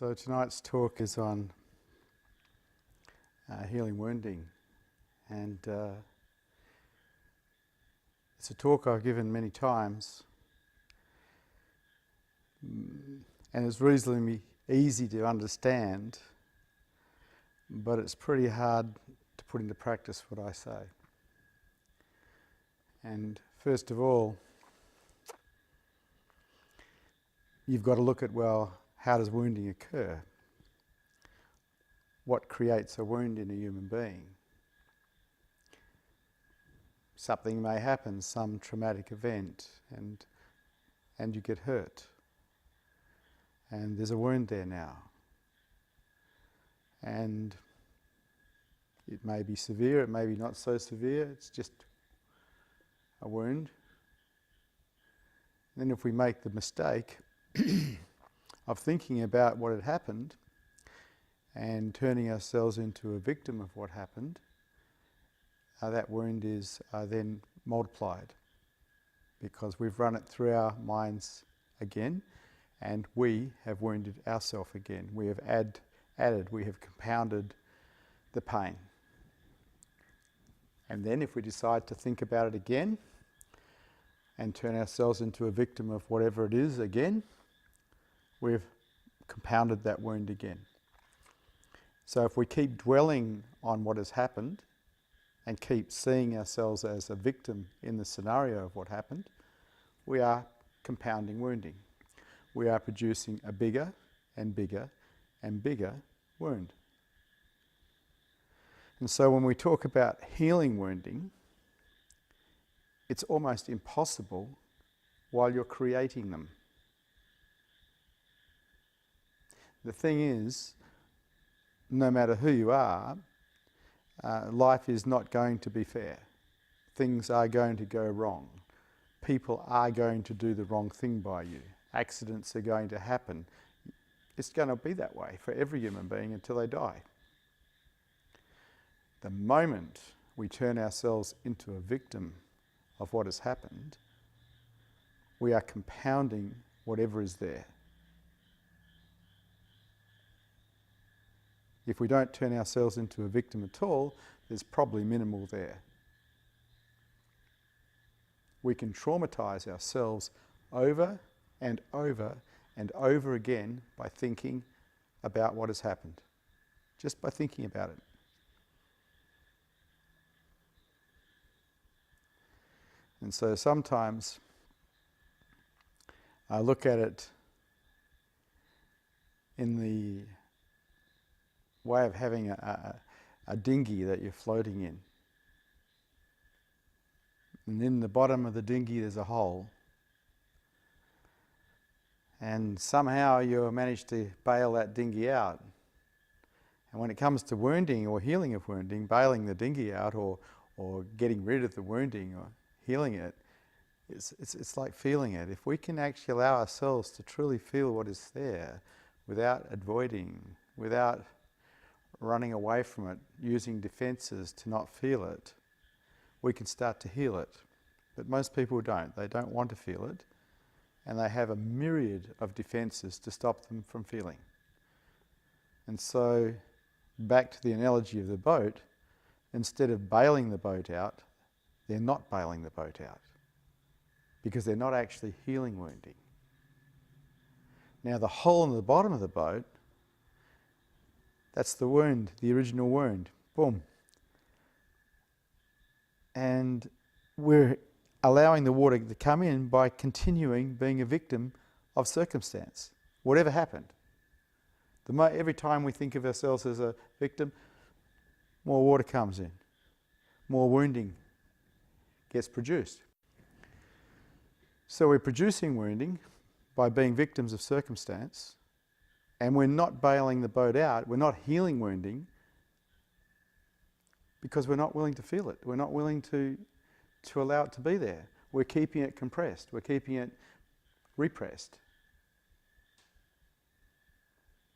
So tonight's talk is on healing wounding, and it's a talk I've given many times, and it's reasonably easy to understand, but it's pretty hard to put into practice what I say. And first of all, you've got to look at, well, how does wounding occur? What creates a wound in a human being? Something may happen, some traumatic event, and you get hurt. And there's a wound there now. And it may be severe, it may be not so severe, it's just a wound. Then if we make the mistake of thinking about what had happened and turning ourselves into a victim of what happened, that wound is then multiplied because we've run it through our minds again and we have wounded ourselves again. We have added, we have compounded the pain. And then if we decide to think about it again and turn ourselves into a victim of whatever it is again, we've compounded that wound again. So if we keep dwelling on what has happened and keep seeing ourselves as a victim in the scenario of what happened, we are compounding wounding. We are producing a bigger and bigger and bigger wound. And so when we talk about healing wounding, it's almost impossible while you're creating them. The thing is, no matter who you are, life is not going to be fair. Things are going to go wrong. People are going to do the wrong thing by you. Accidents are going to happen. It's going to be that way for every human being until they die. The moment we turn ourselves into a victim of what has happened, we are compounding whatever is there. If we don't turn ourselves into a victim at all, there's probably minimal there. We can traumatize ourselves over and over and over again by thinking about what has happened. Just by thinking about it. And so sometimes I look at it in the way of having a dinghy that you're floating in. And in the bottom of the dinghy there's a hole. And somehow you manage to bail that dinghy out. And when it comes to wounding or healing of wounding, bailing the dinghy out or getting rid of the wounding or healing it, it's like feeling it. If we can actually allow ourselves to truly feel what is there without avoiding, without running away from it, using defences to not feel it, we can start to heal it. But most people don't. They don't want to feel it, and they have a myriad of defences to stop them from feeling. And so, back to the analogy of the boat, instead of bailing the boat out, they're not bailing the boat out, because they're not actually healing wounding. Now the hole in the bottom of the boat, that's the wound, the original wound. Boom. And we're allowing the water to come in by continuing being a victim of circumstance, whatever happened. Every time we think of ourselves as a victim, more water comes in, more wounding gets produced. So we're producing wounding by being victims of circumstance, and we're not bailing the boat out, we're not healing wounding because we're not willing to feel it. We're not willing to allow it to be there. We're keeping it compressed. We're keeping it repressed.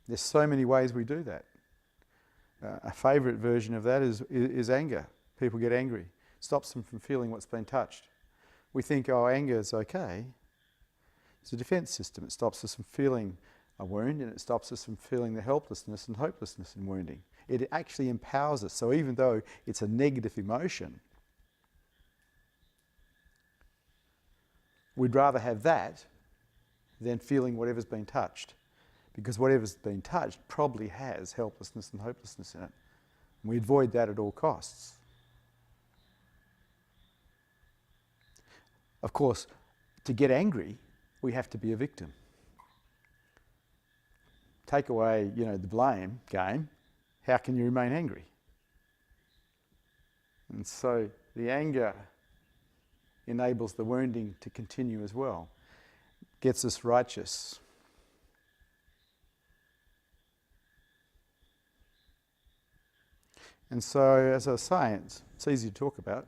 There's so many ways we do that. A favourite version of that is anger. People get angry. It stops them from feeling what's been touched. We think, oh, anger is okay. It's a defence system. It stops us from feeling a wound, and it stops us from feeling the helplessness and hopelessness in wounding. It actually empowers us. So even though it's a negative emotion, we'd rather have that than feeling whatever's been touched. Because whatever's been touched probably has helplessness and hopelessness in it. And we avoid that at all costs. Of course, to get angry, we have to be a victim. Take away, the blame game, how can you remain angry? And so the anger enables the wounding to continue as well. Gets us righteous. And so, as I was saying, it's easy to talk about.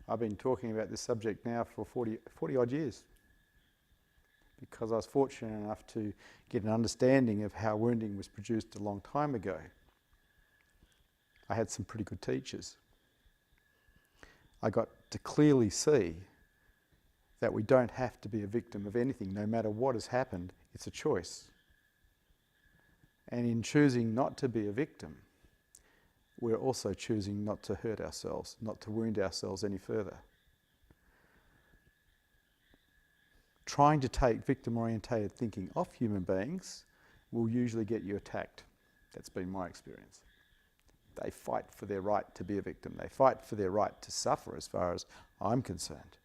I've been talking about this subject now for 40 odd years, because I was fortunate enough to get an understanding of how wounding was produced a long time ago. I had some pretty good teachers. I got to clearly see that we don't have to be a victim of anything. No matter what has happened, it's a choice. And in choosing not to be a victim, we're also choosing not to hurt ourselves, not to wound ourselves any further. Trying to take victim-orientated thinking off human beings will usually get you attacked. That's been my experience. They fight for their right to be a victim. They fight for their right to suffer, as far as I'm concerned.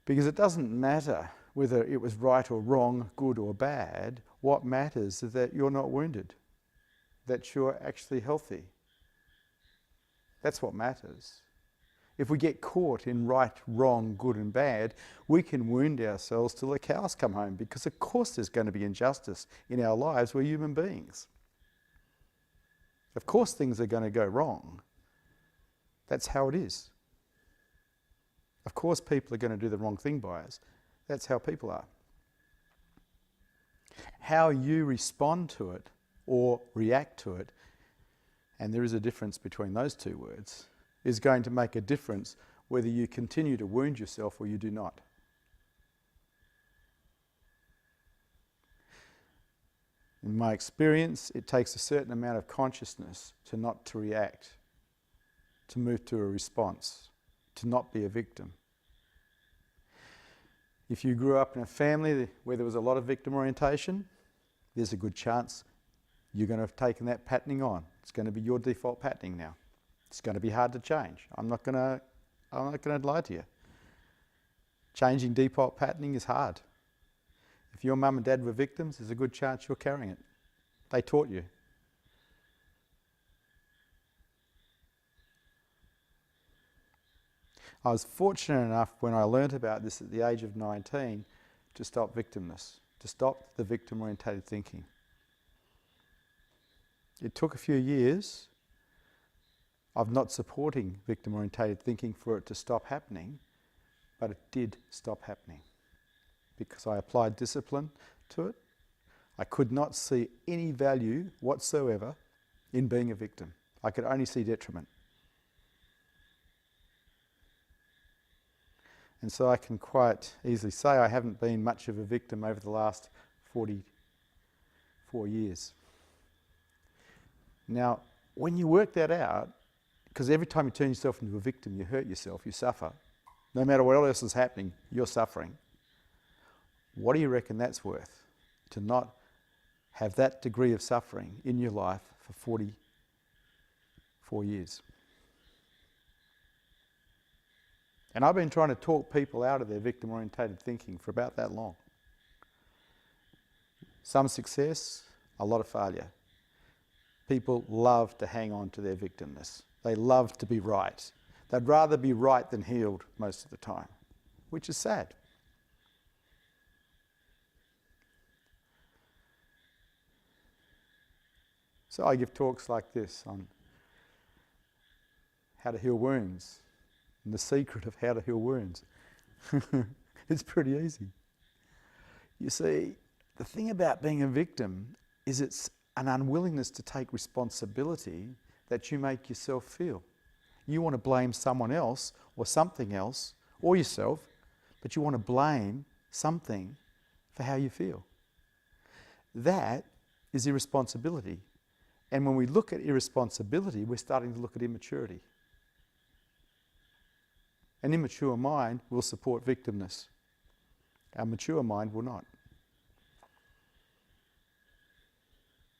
Because it doesn't matter whether it was right or wrong, good or bad. What matters is that you're not wounded, that you're actually healthy. That's what matters. If we get caught in right, wrong, good and bad, we can wound ourselves till the cows come home, because of course there's going to be injustice in our lives. We're human beings. Of course things are going to go wrong. That's how it is. Of course people are going to do the wrong thing by us. That's how people are. How you respond to it or react to it, and there is a difference between those two words, is going to make a difference whether you continue to wound yourself or you do not. In my experience, it takes a certain amount of consciousness to not to react, to move to a response, to not be a victim. If you grew up in a family where there was a lot of victim orientation, there's a good chance you're going to have taken that patterning on. It's going to be your default patterning now. It's going to be hard to change. I'm not going to lie to you. Changing default patterning is hard. If your mum and dad were victims, there's a good chance you're carrying it. They taught you. I was fortunate enough when I learnt about this at the age of 19 to stop victimness, to stop the victim-orientated thinking. It took a few years of not supporting victim-orientated thinking for it to stop happening, but it did stop happening because I applied discipline to it. I could not see any value whatsoever in being a victim. I could only see detriment. And so I can quite easily say I haven't been much of a victim over the last 44 years. Now, when you work that out, because every time you turn yourself into a victim, you hurt yourself, you suffer. No matter what else is happening, you're suffering. What do you reckon that's worth? To not have that degree of suffering in your life for 44 years. And I've been trying to talk people out of their victim-orientated thinking for about that long. Some success, a lot of failure. People love to hang on to their victimness. They love to be right. They'd rather be right than healed most of the time, which is sad. So I give talks like this on how to heal wounds and the secret of how to heal wounds. It's pretty easy. You see, the thing about being a victim is it's an unwillingness to take responsibility that you make yourself feel. You want to blame someone else or something else or yourself, but you want to blame something for how you feel. That is irresponsibility. And when we look at irresponsibility, we're starting to look at immaturity. An immature mind will support victimness. A mature mind will not.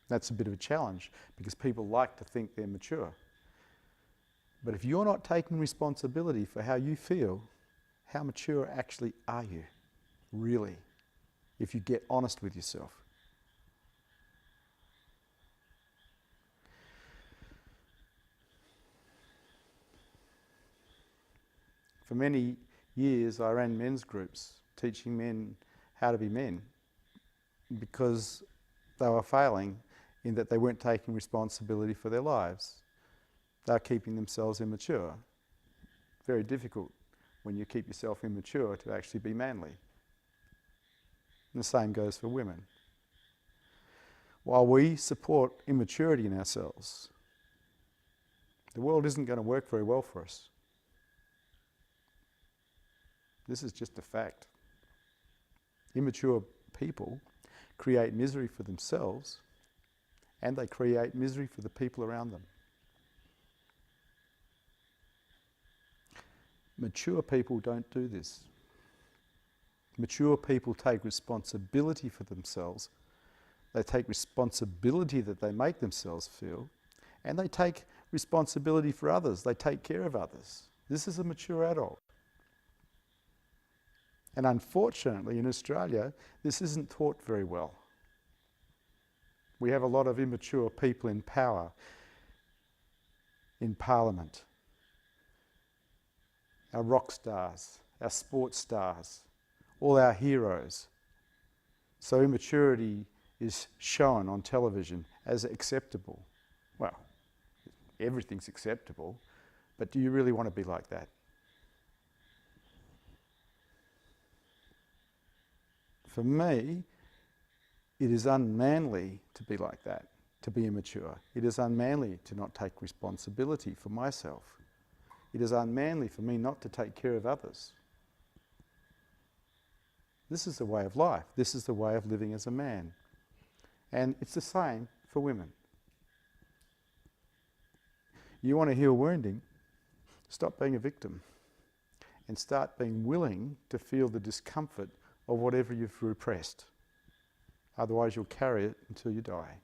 That's a bit of a challenge because people like to think they're mature. But if you're not taking responsibility for how you feel, how mature actually are you, really, if you get honest with yourself? For many years I ran men's groups, teaching men how to be men, because they were failing in that they weren't taking responsibility for their lives. They're keeping themselves immature. Very difficult when you keep yourself immature to actually be manly. And the same goes for women. While we support immaturity in ourselves, the world isn't going to work very well for us. This is just a fact. Immature people create misery for themselves and they create misery for the people around them. Mature people don't do this. Mature people take responsibility for themselves. They take responsibility that they make themselves feel, and they take responsibility for others. They take care of others. This is a mature adult. And unfortunately in Australia, this isn't taught very well. We have a lot of immature people in power, in Parliament. Our rock stars, our sports stars, all our heroes. So immaturity is shown on television as acceptable. Well, everything's acceptable, but do you really want to be like that? For me, it is unmanly to be like that, to be immature. It is unmanly to not take responsibility for myself. It is unmanly for me not to take care of others. This is the way of life. This is the way of living as a man. And it's the same for women. You want to heal wounding? Stop being a victim and start being willing to feel the discomfort of whatever you've repressed. Otherwise you'll carry it until you die.